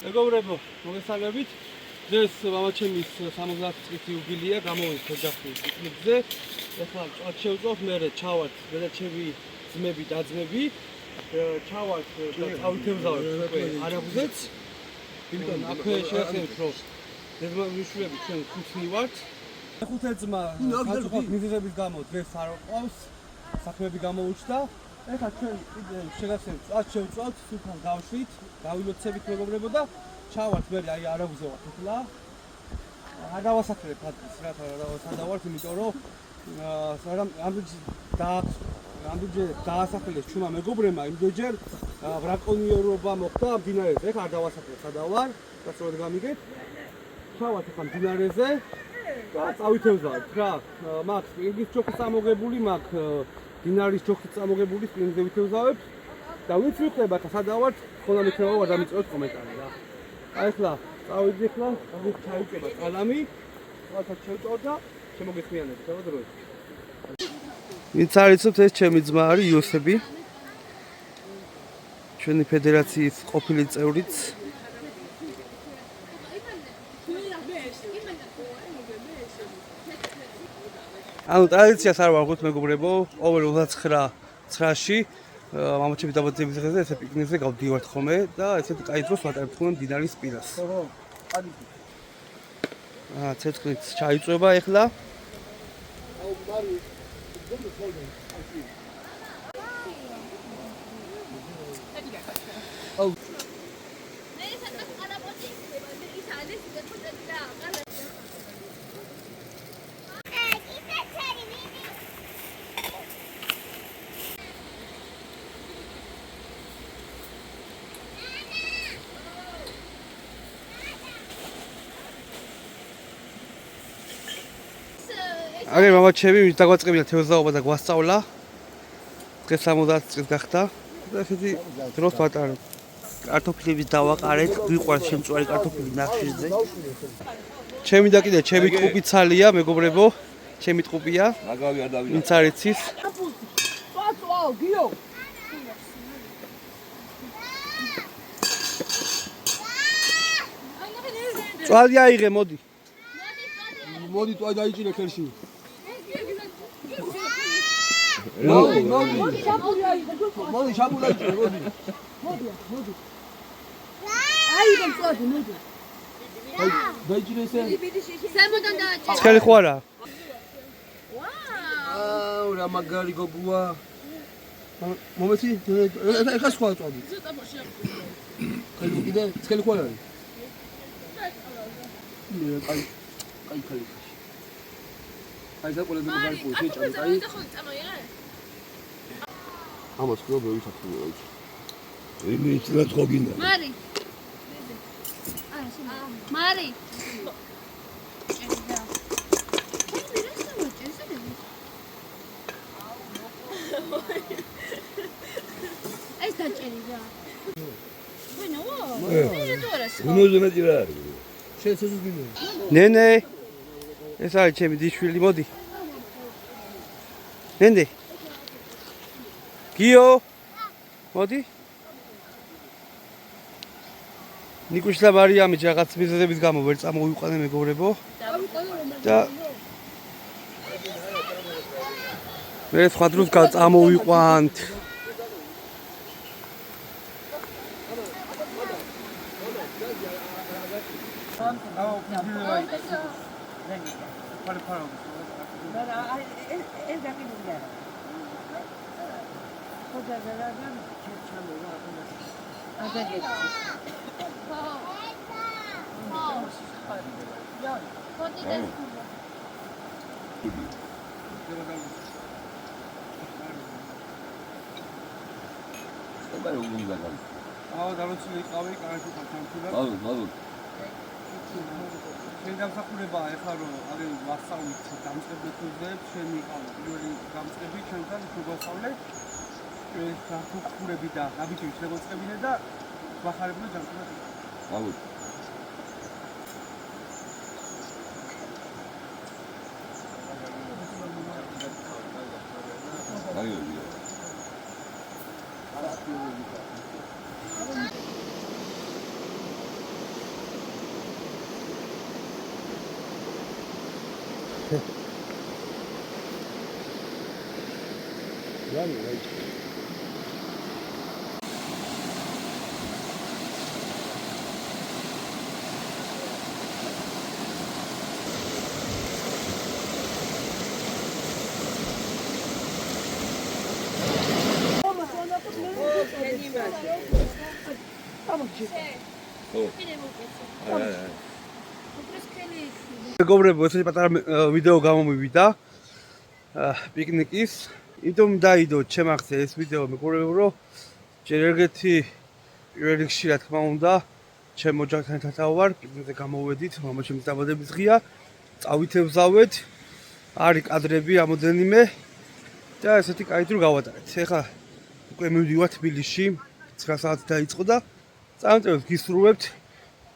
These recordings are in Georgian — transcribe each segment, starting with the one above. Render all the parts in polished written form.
მეგობრებო, მოგესალმებით. დღეს მამაჩემის 70 წლის იუბილეა, გამოვიდით ოჯახის პიკნიკზე. ეხლა ჭვათ შევწვავთ, მერე ჩავართ დედაჩემი ძმები, დაძმები. ჩავართ და წავითევზავთ უკვე არაბუზეთს. იმიტომ აქვე შევახსენებთ, რომ დედმამიშვილები ჩვენ ხუთი ვართ. ხუთი ძმა გაწუხოთ მიზეზების გამო დღეს არ ყავს. საქმეები გამოუჩნდა. ეხლა ჩვენ შეგახსენებთ, ჭვათ შევწვავთ, სულთან გავშვით, გავილოცებით მეგობრებო და ჩავართ მე აი არაბუზე ვართ ეხლა. არ დავასახელებ ადგილს რა სადავართ, იმიტომ რომ ამდენჯერ დაასახელეს ჩვენმა მეგობრებმა, იმდენჯერ ბრაკონიერობა მოხდა მდინარეზე. ეხლა არ დავასახელებ სადავარ, გასწორად გამიგეთ. ჩავართ ეხლა მდინარეზე და წავითევზავთ რა. მაქვს სპრინგის ჯოხი წამოგებული, მაქვს დინარის ჯოხი წამოგებული, სპრინგზე ვითევზავებ და ვინც ვიხდება ხა სადავართ, ხოლმე მითხრა ვარ დამიწევთ კომენტარი რა. აი ახლა წავიდი ახლა, ჩაიწება კალამი, ყველაფერს შევწავ და შემოგეხმიანებით, რა დროით. ვინც არ იცნობთ, ეს ჩემი ძმა არის იოსები. ჩვენი ფედერაციის ყოფილი წევრიც. ანუ ტრადიციას არ ვარღვით მეგობრებო, ყოველ 29-ში მამაჩემის დაბადებების დღეზე ესე პიკნიკზე გავდივართ ხოლმე და ესეთი კაი დროს ვატარებთ ხოლმე მდინარის პირას. ცეცხლით ჩაიწვება ეხლა. აგერ მამაჩემი მის დაგვაწყებინა თევზაობა და გვასწავლა. დღეს 70 წლის გახდა და ესეთი დროს ვატარებ. კარტოფილები დავაყარეთ, გვიყვარს შემწვარი კარტოფილი ნახშირზე. ჩემი და კიდე ჩემი ტყუპი ცალია, მეგობრებო, ჩემი ტყუპია. ვინც არ იცის. წვალი აიღე, მოდი. მოდი, წვალი დაიჭირე ხელში. მოდი, შამპული აიღე, მოდი. მოდი. აიღე წვალი, მოდი. დაიჭირე ესე. სამოდან დააჭირე. სკელი ხო არა? ვაუ, რა მაგარი გოგოა. მომეცი, ეხა სხვა წვალი. კიდე სკელი ხო არა? აი ხალი. აი და ყველაზე მაგარი პოზიცია ჭამს. აი. ამას ხო მოვისახე რა იცი. იმის რა თქო გინდა. მარი. მარი. ეს დაჭერი რა. ვინაო? მე დორას. უნოზე მეჭირა. შენ სეზონს გინდა. ნენე. ეს არის ჩემი დიშვილი, მოდი. ნენე. გიო. მოდი. ნიკუშლა მარიამი რაღაც მიზეზების გამო ვერ წამოვიყვანე მეგობრებო. და მე სხვა დროს წამოვიყვანთ. მე უნდა გავი. დაროცული იყავი, კარგი ხალხი. მადლობ. შენ დამსახურებაა ეხლა რომ არის ვასწავლით დამწყებლებებზე, შენ იყავი პირველი დამწყები ჩვენთან შეგასწავლე. ეს დამხურები და ნაბიჯები შეგოწყებინე და ვახარებინე ჯანმრთელად. მადლობ. მეგობრებო, ესეთი პატარა ვიდეო გამომივიდა პიკნიკის. იმიტომ დაიდო ჩემ ახზე ეს ვიდეო მეგობრებო, რომ ჯერ ეგეთი პირველ რიგში რა თქმა უნდა, ჩემ ოჯახთან ერთად ვარ, პიკნიკზე გამოვედით, მამაჩემის დაბადების დღეა, წავითევზავეთ, არის კადრები რამოდენიმე და ესეთი კაი დრო გავატარეთ. ეხლა უკვე მივდივართ თბილისში, 9 საათი დაიწყო და წამოწევთ გისურვებთ.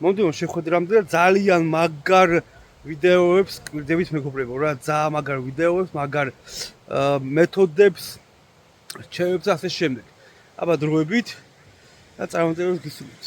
მომდევნო შეხვედრამდე ძალიან მაგარ ვიდეოებს გვირდებით მეგობრებო რა, ძალიან მაგარ ვიდეოებს, მაგარ მეთოდებს, რჩევებს და ასე შემდეგ. აბა დროებით და წამოწევთ გისურვებთ.